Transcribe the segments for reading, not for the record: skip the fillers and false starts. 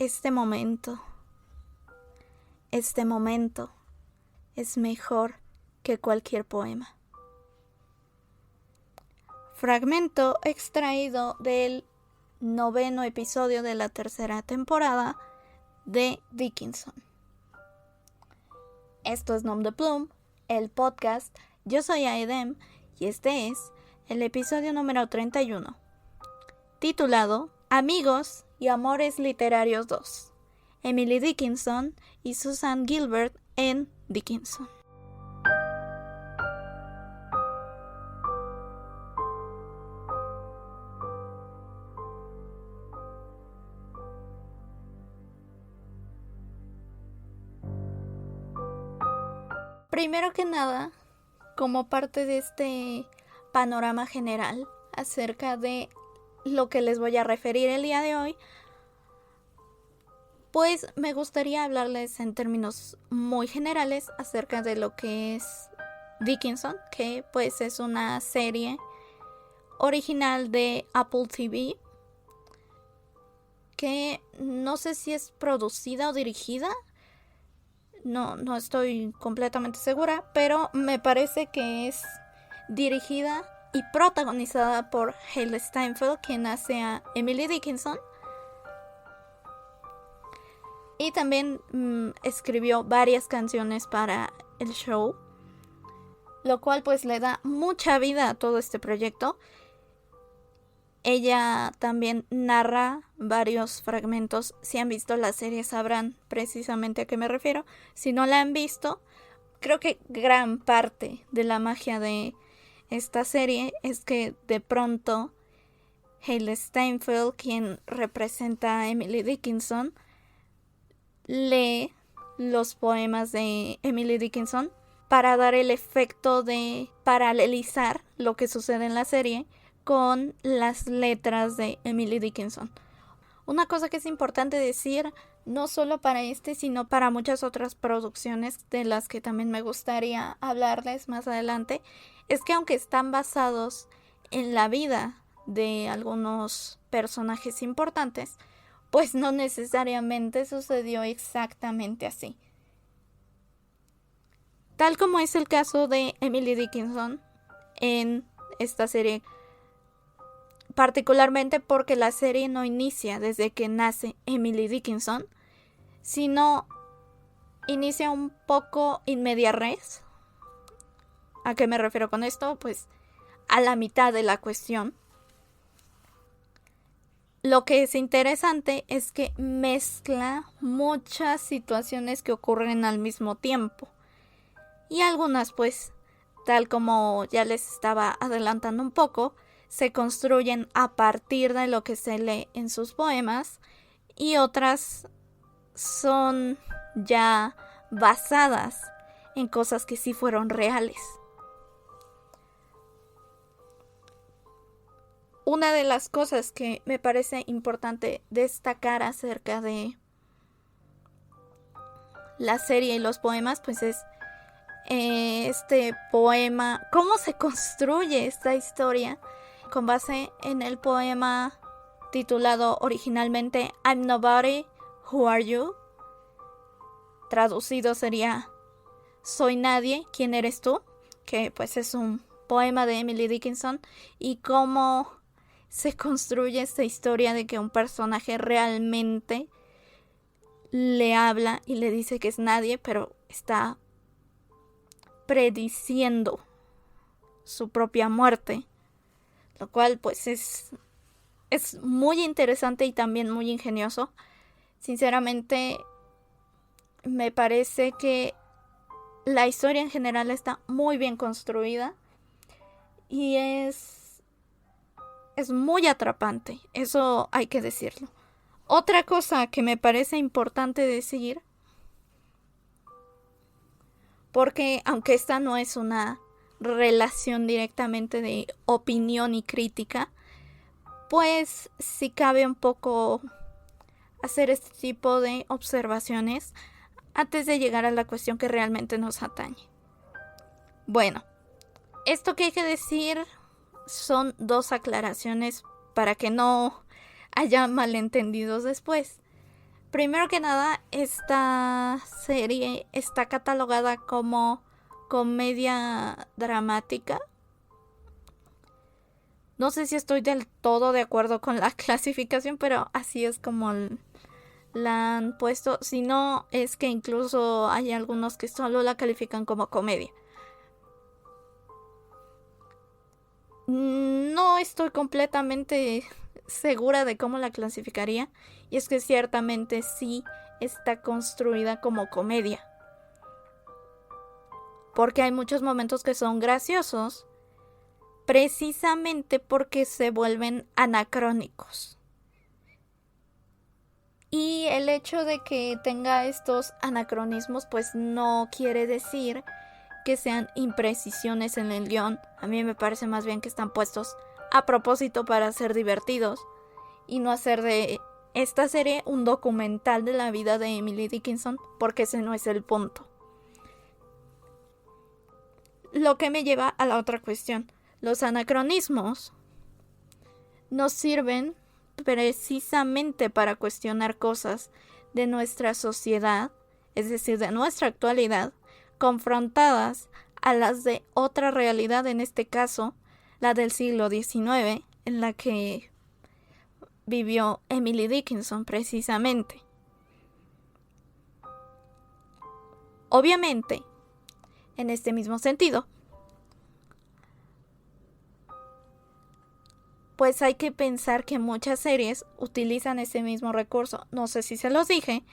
Este momento es mejor que cualquier poema. Fragmento extraído del 9º episodio de la 3ª temporada de Dickinson. Esto es Nom de Plume, el podcast. Yo soy Aedem y este es el episodio número 31, titulado Amigos y Amores Literarios 2. Emily Dickinson y Susan Gilbert en Dickinson. Primero que nada, como parte de este panorama general acerca de lo que les voy a referir el día de hoy, pues me gustaría hablarles en términos muy generales acerca de lo que es Dickinson, que pues es una serie original de Apple TV, que no sé si es producida o dirigida, no estoy completamente segura, pero me parece que es dirigida y protagonizada por Hailee Steinfeld, quien hace a Emily Dickinson. Y también escribió varias canciones para el show, lo cual pues le da mucha vida a todo este proyecto. Ella también narra varios fragmentos. Si han visto la serie sabrán precisamente a qué me refiero. Si no la han visto, creo que gran parte de la magia de esta serie es que de pronto Hailee Steinfeld, quien representa a Emily Dickinson, lee los poemas de Emily Dickinson para dar el efecto de paralelizar lo que sucede en la serie con las letras de Emily Dickinson. Una cosa que es importante decir, no solo para sino para muchas otras producciones de las que también me gustaría hablarles más adelante, es que aunque están basados en la vida de algunos personajes importantes, pues no necesariamente sucedió exactamente así. Tal como es el caso de Emily Dickinson en esta serie, particularmente porque la serie no inicia desde que nace Emily Dickinson, sino inicia un poco in media res. ¿A qué me refiero con esto? Pues a la mitad de la cuestión. Lo que es interesante es que mezcla muchas situaciones que ocurren al mismo tiempo. Y algunas, pues, tal como ya les estaba adelantando un poco, se construyen a partir de lo que se lee en sus poemas, y otras son ya basadas en cosas que sí fueron reales. Una de las cosas que me parece importante destacar acerca de la serie y los poemas, pues es este poema, cómo se construye esta historia con base en el poema titulado originalmente I'm Nobody, Who Are You? Traducido sería Soy nadie, ¿quién eres tú? Que pues es un poema de Emily Dickinson, y cómo se construye esta historia de que un personaje realmente le habla y le dice que es nadie, pero está prediciendo su propia muerte, lo cual pues es muy interesante y también muy ingenioso. Sinceramente me parece que la historia en general está muy bien construida y es muy atrapante, eso hay que decirlo. Otra cosa que me parece importante decir, porque aunque esta no es una relación directamente de opinión y crítica, pues sí cabe un poco hacer este tipo de observaciones antes de llegar a la cuestión que realmente nos atañe. Bueno, esto que hay que decir son dos aclaraciones para que no haya malentendidos después. Primero que nada, esta serie está catalogada como comedia dramática. No sé si estoy del todo de acuerdo con la clasificación, pero así es como la han puesto. Si no, es que incluso hay algunos que solo la califican como comedia. No estoy completamente segura de cómo la clasificaría, y es que ciertamente sí está construida como comedia, porque hay muchos momentos que son graciosos, precisamente porque se vuelven anacrónicos. Y el hecho de que tenga estos anacronismos pues no quiere decir que sean imprecisiones en el guión. A mí me parece más bien que están puestos a propósito para ser divertidos y no hacer de esta serie un documental de la vida de Emily Dickinson, porque ese no es el punto. Lo que me lleva a la otra cuestión. Los anacronismos nos sirven precisamente para cuestionar cosas de nuestra sociedad, es decir, de nuestra actualidad, confrontadas a las de otra realidad, en este caso, la del siglo XIX, en la que vivió Emily Dickinson precisamente. Obviamente, en este mismo sentido, pues hay que pensar que muchas series utilizan ese mismo recurso. No sé si se los dije,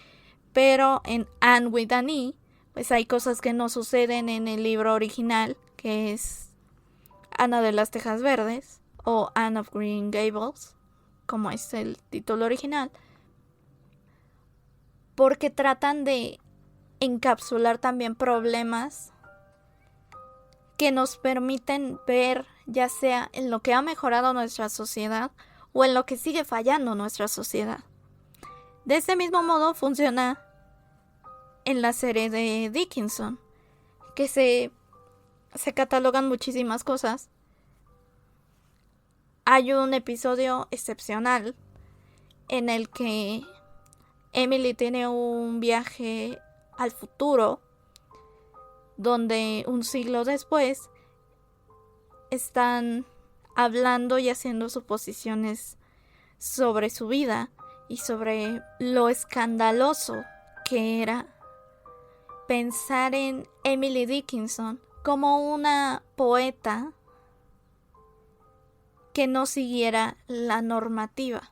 pero en Anne with an E, pues hay cosas que no suceden en el libro original, que es Ana de las Tejas Verdes, o Anne of Green Gables, como es el título original, porque tratan de encapsular también problemas que nos permiten ver ya sea en lo que ha mejorado nuestra sociedad o en lo que sigue fallando nuestra sociedad. De ese mismo modo funciona en la serie de Dickinson, que se catalogan muchísimas cosas. Hay un episodio excepcional en el que Emily tiene un viaje al futuro, donde un siglo después están hablando y haciendo suposiciones sobre su vida y sobre lo escandaloso que era pensar en Emily Dickinson como una poeta que no siguiera la normativa.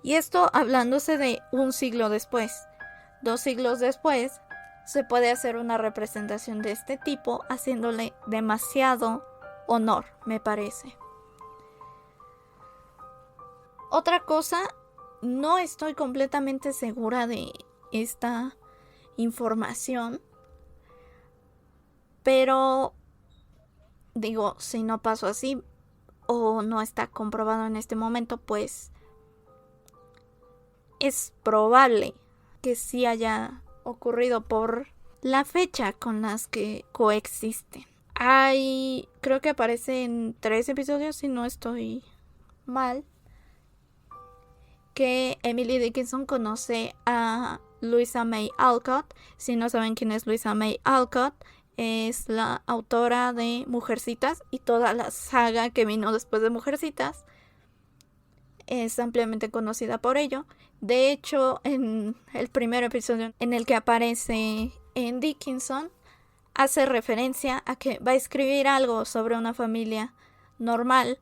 Y esto hablándose de un siglo después. 2 siglos después se puede hacer una representación de este tipo haciéndole demasiado honor, me parece. Otra cosa, no estoy completamente segura de esta información, pero digo, si no pasó así o no está comprobado en este momento, pues es probable que sí haya ocurrido por la fecha con las que coexisten. Creo que aparece en 3 episodios, si no estoy mal, que Emily Dickinson conoce a Louisa May Alcott. Si no saben quién es Louisa May Alcott, es la autora de Mujercitas y toda la saga que vino después de Mujercitas. Es ampliamente conocida por ello. De hecho, en el primer episodio en el que aparece en Dickinson, hace referencia a que va a escribir algo sobre una familia normal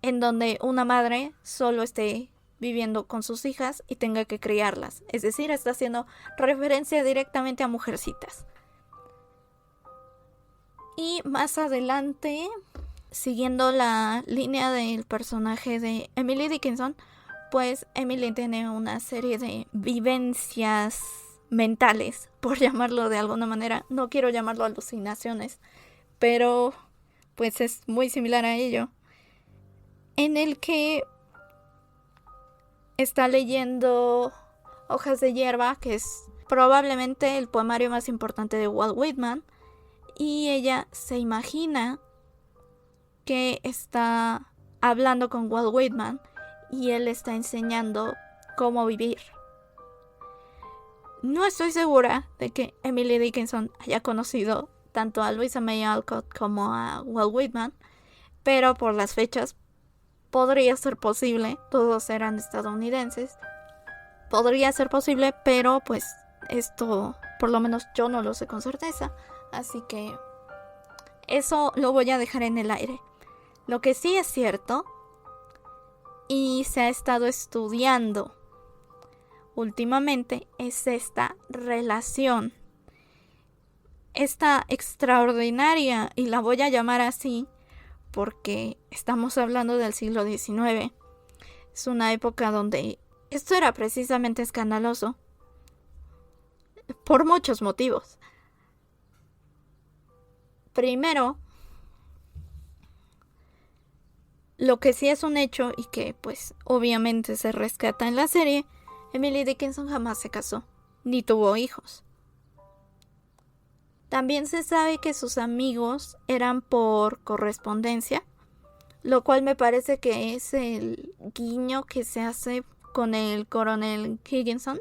en donde una madre solo esté viviendo con sus hijas y tenga que criarlas. Es decir, está haciendo referencia directamente a Mujercitas. Y más adelante, siguiendo la línea del personaje de Emily Dickinson, pues Emily tiene una serie de vivencias mentales, por llamarlo de alguna manera. No quiero llamarlo alucinaciones, pero pues es muy similar a ello, en el que está leyendo Hojas de Hierba, que es probablemente el poemario más importante de Walt Whitman, y ella se imagina que está hablando con Walt Whitman y él está enseñando cómo vivir. No estoy segura de que Emily Dickinson haya conocido tanto a Louisa May Alcott como a Walt Whitman, pero por las fechas podría ser posible. Todos eran estadounidenses. Podría ser posible, pero pues esto por lo menos yo no lo sé con certeza, así que eso lo voy a dejar en el aire. Lo que sí es cierto, y se ha estado estudiando últimamente, es esta relación, esta extraordinaria, y la voy a llamar así porque estamos hablando del siglo XIX. Es una época donde esto era precisamente escandaloso por muchos motivos. Primero, lo que sí es un hecho y que pues obviamente se rescata en la serie, Emily Dickinson jamás se casó, ni tuvo hijos. También se sabe que sus amigos eran por correspondencia, lo cual me parece que es el guiño que se hace con el coronel Higginson,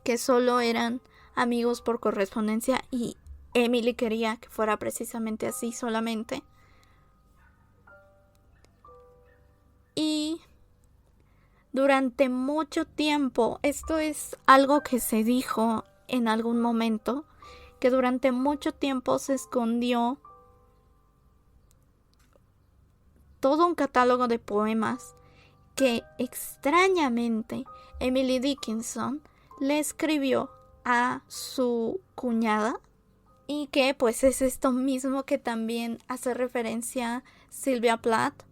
que solo eran amigos por correspondencia y Emily quería que fuera precisamente así solamente. Y durante mucho tiempo, esto es algo que se dijo en algún momento, que durante mucho tiempo se escondió todo un catálogo de poemas que extrañamente Emily Dickinson le escribió a su cuñada, y que pues es esto mismo que también hace referencia Sylvia Plath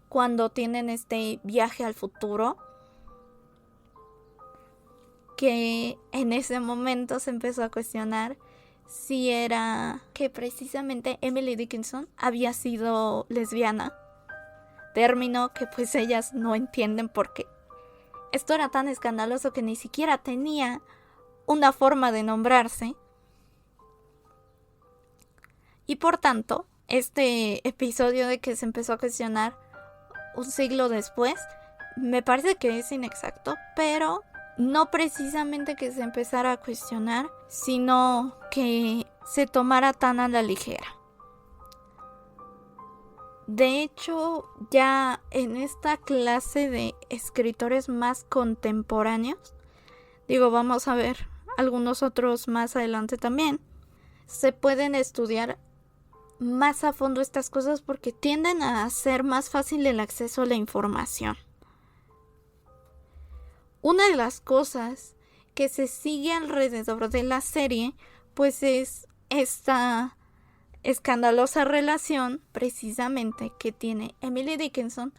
cuando tienen este viaje al futuro, que en ese momento se empezó a cuestionar si era que precisamente Emily Dickinson había sido lesbiana, término que pues ellas no entienden porque esto era tan escandaloso que ni siquiera tenía una forma de nombrarse. Y por tanto, este episodio de que se empezó a cuestionar un siglo después, me parece que es inexacto, pero no precisamente que se empezara a cuestionar, sino que se tomara tan a la ligera. De hecho, ya en esta clase de escritores más contemporáneos, vamos a ver algunos otros más adelante también, se pueden estudiar más a fondo estas cosas porque tienden a hacer más fácil el acceso a la información. Una de las cosas que se sigue alrededor de la serie pues es esta escandalosa relación precisamente que tiene Emily Dickinson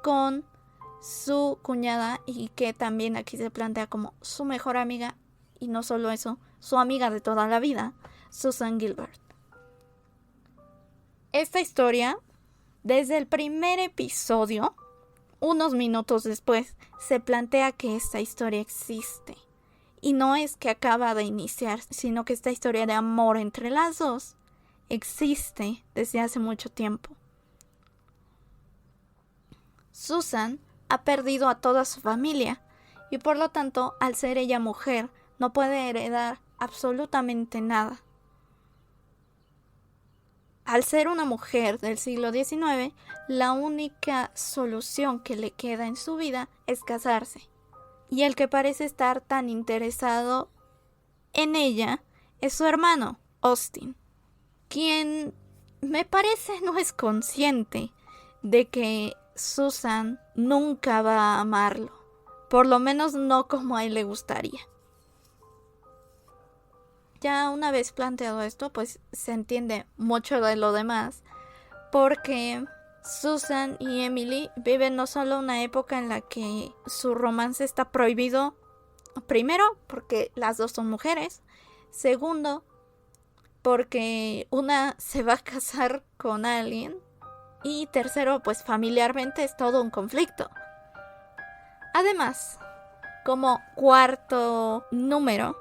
con su cuñada, y que también aquí se plantea como su mejor amiga, y no solo eso, su amiga de toda la vida, Susan Gilbert. Esta historia, desde el primer episodio, unos minutos después, se plantea que esta historia existe. Y no es que acaba de iniciar, sino que esta historia de amor entre las dos existe desde hace mucho tiempo. Susan ha perdido a toda su familia y por lo tanto, al ser ella mujer, no puede heredar absolutamente nada. Al ser una mujer del siglo XIX, la única solución que le queda en su vida es casarse. Y el que parece estar tan interesado en ella es su hermano, Austin, quien me parece no es consciente de que Susan nunca va a amarlo, por lo menos no como a él le gustaría. Ya una vez planteado esto, pues se entiende mucho de lo demás, porque Susan y Emily viven no solo una época en la que su romance está prohibido, primero porque las dos son mujeres, segundo porque una se va a casar con alguien, y tercero, pues familiarmente es todo un conflicto. Además, como cuarto número,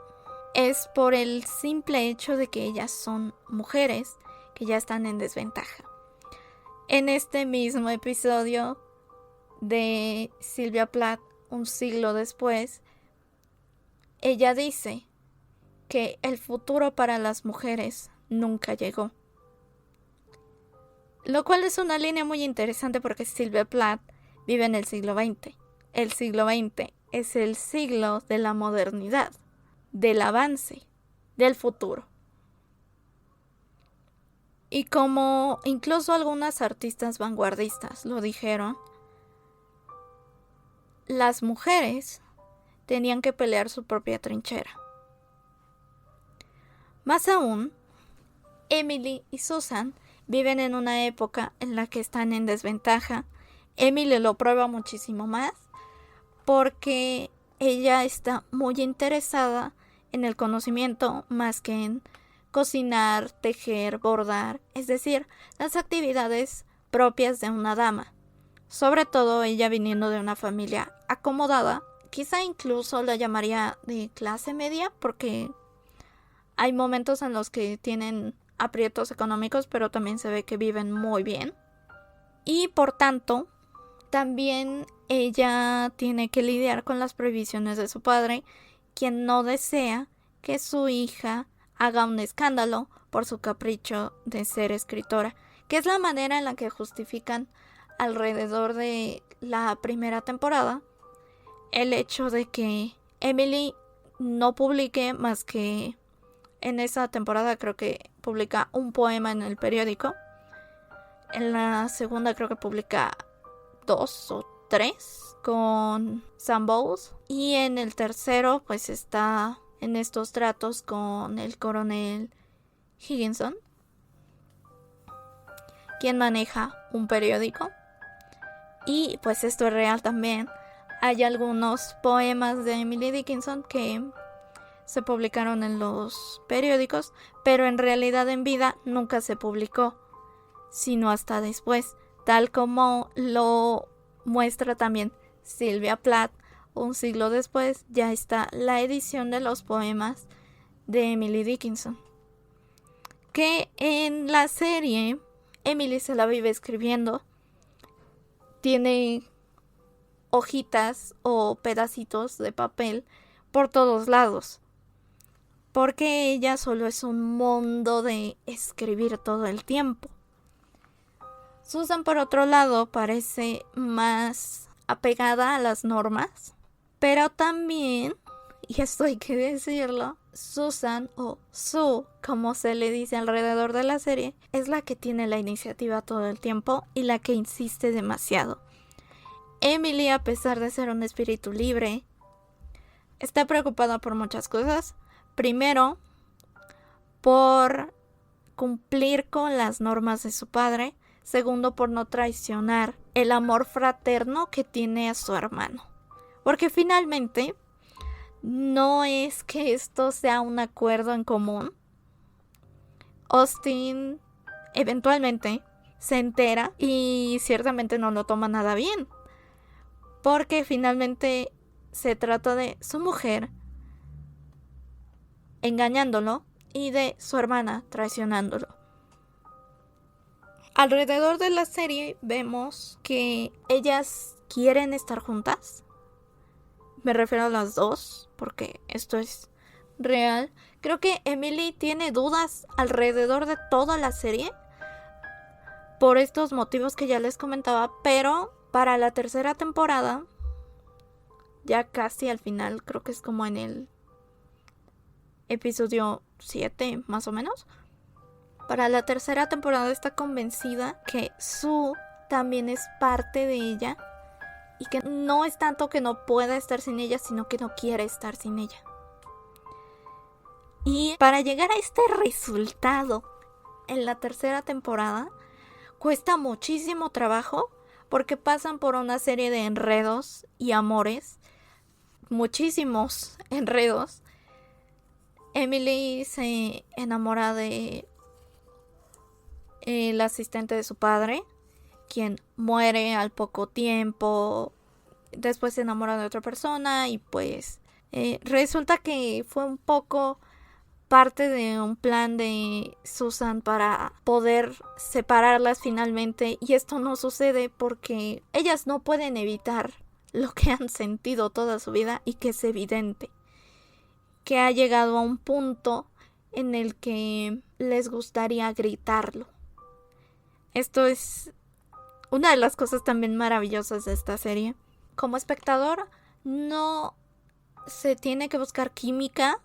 es por el simple hecho de que ellas son mujeres que ya están en desventaja. En este mismo episodio, de Sylvia Plath un siglo después, ella dice que el futuro para las mujeres nunca llegó. Lo cual es una línea muy interesante porque Sylvia Plath vive en el siglo XX. El siglo XX es el siglo de la modernidad, del avance, del futuro. Y como incluso algunas artistas vanguardistas lo dijeron, las mujeres tenían que pelear su propia trinchera. Más aún, Emily y Susan viven en una época en la que están en desventaja. Emily lo prueba muchísimo más porque ella está muy interesada en el conocimiento más que en cocinar, tejer, bordar, es decir, las actividades propias de una dama. Sobre todo ella viniendo de una familia acomodada, quizá incluso la llamaría de clase media porque hay momentos en los que tienen aprietos económicos, pero también se ve que viven muy bien. Y por tanto, también ella tiene que lidiar con las prohibiciones de su padre, quien no desea que su hija haga un escándalo por su capricho de ser escritora, que es la manera en la que justifican alrededor de la primera temporada el hecho de que Emily no publique más que en esa temporada. Creo que publica un poema en el periódico. En la segunda creo que publica 2 o 3 con Sam Bowles. Y en el tercero pues está en estos tratos con el coronel Higginson, quien maneja un periódico. Y pues esto es real también. Hay algunos poemas de Emily Dickinson que se publicaron en los periódicos, pero en realidad en vida nunca se publicó, sino hasta después, tal como lo muestra también Sylvia Plath. Un siglo después ya está la edición de los poemas de Emily Dickinson, que en la serie Emily se la vive escribiendo. Tiene hojitas o pedacitos de papel por todos lados, porque ella solo es un mundo de escribir todo el tiempo. Susan, por otro lado, parece más apegada a las normas, pero también, y esto hay que decirlo, Susan, o Sue, como se le dice alrededor de la serie, es la que tiene la iniciativa todo el tiempo y la que insiste demasiado. Emily, a pesar de ser un espíritu libre, está preocupada por muchas cosas. Primero, por cumplir con las normas de su padre. Segundo, por no traicionar el amor fraterno que tiene a su hermano. Porque finalmente no es que esto sea un acuerdo en común. Austin eventualmente se entera y ciertamente no lo toma nada bien, porque finalmente se trata de su mujer engañándolo y de su hermana traicionándolo. Alrededor de la serie vemos que ellas quieren estar juntas. Me refiero a las dos, porque esto es real. Creo que Emily tiene dudas alrededor de toda la serie por estos motivos que ya les comentaba, pero para la tercera temporada, ya casi al final, creo que es como en el episodio 7 más o menos, para la tercera temporada está convencida que Sue también es parte de ella y que no es tanto que no pueda estar sin ella, sino que no quiere estar sin ella. Y para llegar a este resultado en la tercera temporada cuesta muchísimo trabajo, porque pasan por una serie de enredos y amores, muchísimos enredos. Emily se enamora de el asistente de su padre, quien muere al poco tiempo. Después se enamora de otra persona y pues resulta que fue un poco parte de un plan de Susan para poder separarlas finalmente, y esto no sucede porque ellas no pueden evitar lo que han sentido toda su vida y que es evidente, que ha llegado a un punto en el que les gustaría gritarlo. Esto es una de las cosas también maravillosas de esta serie. Como espectador, no se tiene que buscar química,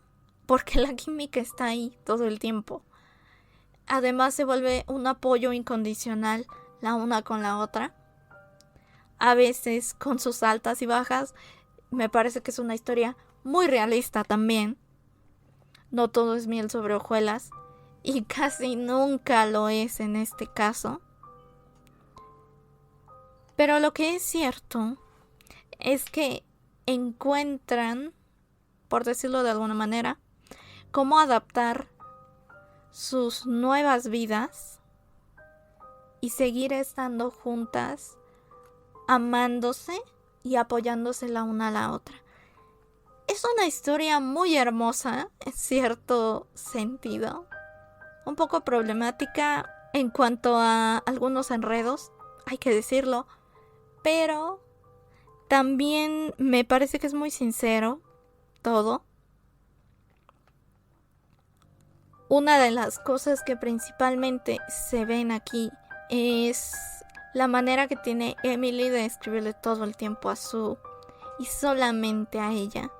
porque la química está ahí todo el tiempo. Además, se vuelve un apoyo incondicional la una con la otra. A veces con sus altas y bajas. Me parece que es una historia muy realista también. No todo es miel sobre hojuelas, y casi nunca lo es en este caso. Pero lo que es cierto es que encuentran, por decirlo de alguna manera, cómo adaptar sus nuevas vidas y seguir estando juntas, amándose y apoyándose la una a la otra. Es una historia muy hermosa, en cierto sentido. Un poco problemática en cuanto a algunos enredos, hay que decirlo. Pero también me parece que es muy sincero todo. Una de las cosas que principalmente se ven aquí es la manera que tiene Emily de escribirle todo el tiempo a Sue, y solamente a ella.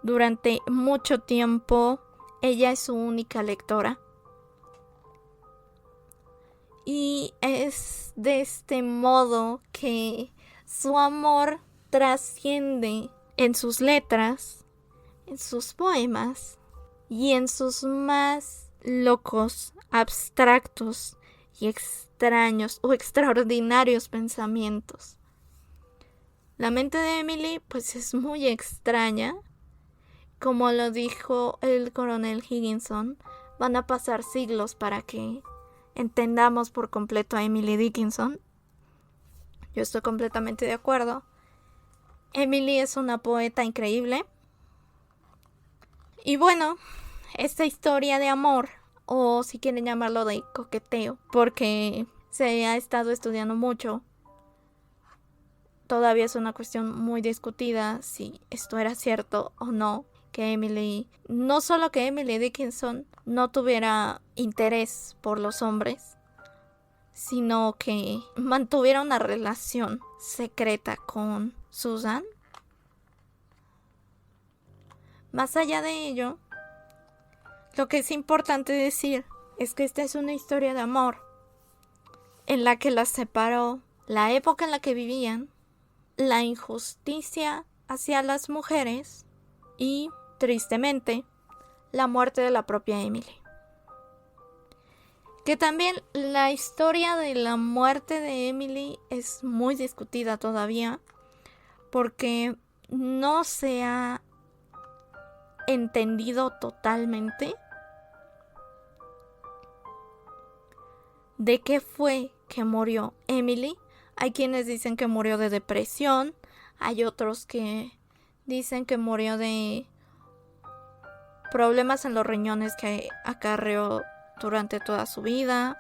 Durante mucho tiempo ella es su única lectora. Y es de este modo que su amor trasciende en sus letras, en sus poemas y en sus más locos, abstractos y extraños o extraordinarios pensamientos. La mente de Emily pues es muy extraña. Como lo dijo el coronel Higginson, van a pasar siglos para que entendamos por completo a Emily Dickinson. Yo estoy completamente de acuerdo. Emily es una poeta increíble. Y bueno, esta historia de amor, o si quieren llamarlo de coqueteo, porque se ha estado estudiando mucho. Todavía es una cuestión muy discutida si esto era cierto o no, que Emily, no solo que Emily Dickinson no tuviera interés por los hombres, sino que mantuviera una relación secreta con Susan. Más allá de ello, lo que es importante decir es que esta es una historia de amor en la que las separó la época en la que vivían, la injusticia hacia las mujeres y, tristemente, la muerte de la propia Emily. Que también la historia de la muerte de Emily es muy discutida todavía, porque no se ha entendido totalmente de qué fue que murió Emily. Hay quienes dicen que murió de depresión, hay otros que dicen que murió de problemas en los riñones que acarreó durante toda su vida.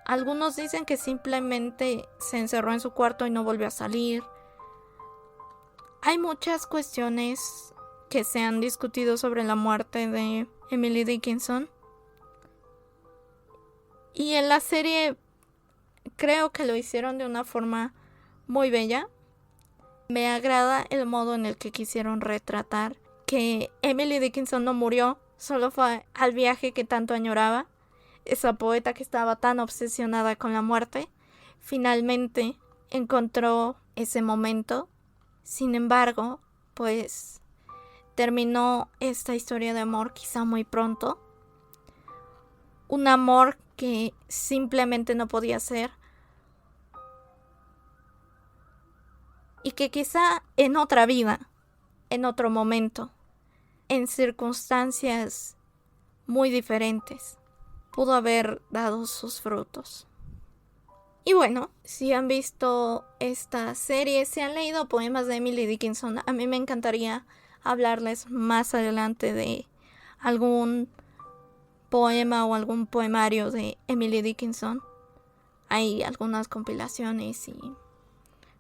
Algunos dicen que simplemente se encerró en su cuarto y no volvió a salir. Hay muchas cuestiones que se han discutido sobre la muerte de Emily Dickinson. Y en la serie creo que lo hicieron de una forma muy bella. Me agrada el modo en el que quisieron retratar que Emily Dickinson no murió, solo fue al viaje que tanto añoraba. Esa poeta que estaba tan obsesionada con la muerte, finalmente encontró ese momento. Sin embargo, pues terminó esta historia de amor quizá muy pronto. Un amor que simplemente no podía ser. Y que quizá en otra vida, en otro momento, en circunstancias muy diferentes, pudo haber dado sus frutos. Y bueno, si han visto esta serie, si han leído poemas de Emily Dickinson, a mí me encantaría hablarles más adelante de algún poema o algún poemario de Emily Dickinson. Hay algunas compilaciones y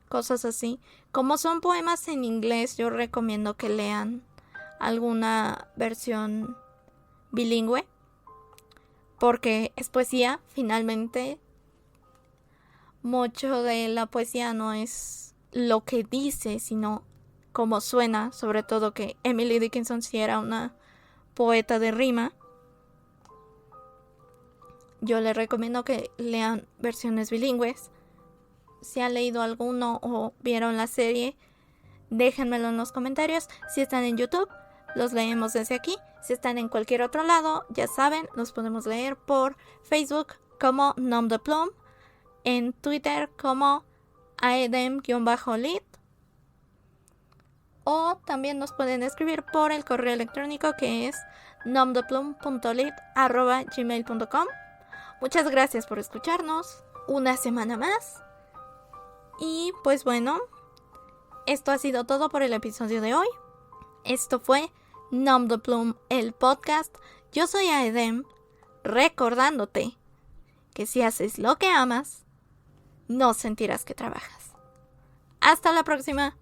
cosas así. Como son poemas en inglés, yo recomiendo que lean alguna versión bilingüe, porque es poesía. Finalmente, mucho de la poesía no es lo que dice, sino cómo suena. Sobre todo que Emily Dickinson sí era una poeta de rima. Yo les recomiendo que lean versiones bilingües. Si han leído alguno o vieron la serie, déjenmelo en los comentarios. Si están en YouTube, los leemos desde aquí. Si están en cualquier otro lado, ya saben, los podemos leer por Facebook como Nom de Plume, en Twitter como aedem_lit, o también nos pueden escribir por el correo electrónico que es nomdeplume.lit@gmail.com. Muchas gracias por escucharnos una semana más. Y pues bueno, esto ha sido todo por el episodio de hoy. Esto fue Nom de Plume, el podcast. Yo soy Aedem, recordándote que si haces lo que amas, no sentirás que trabajas. Hasta la próxima.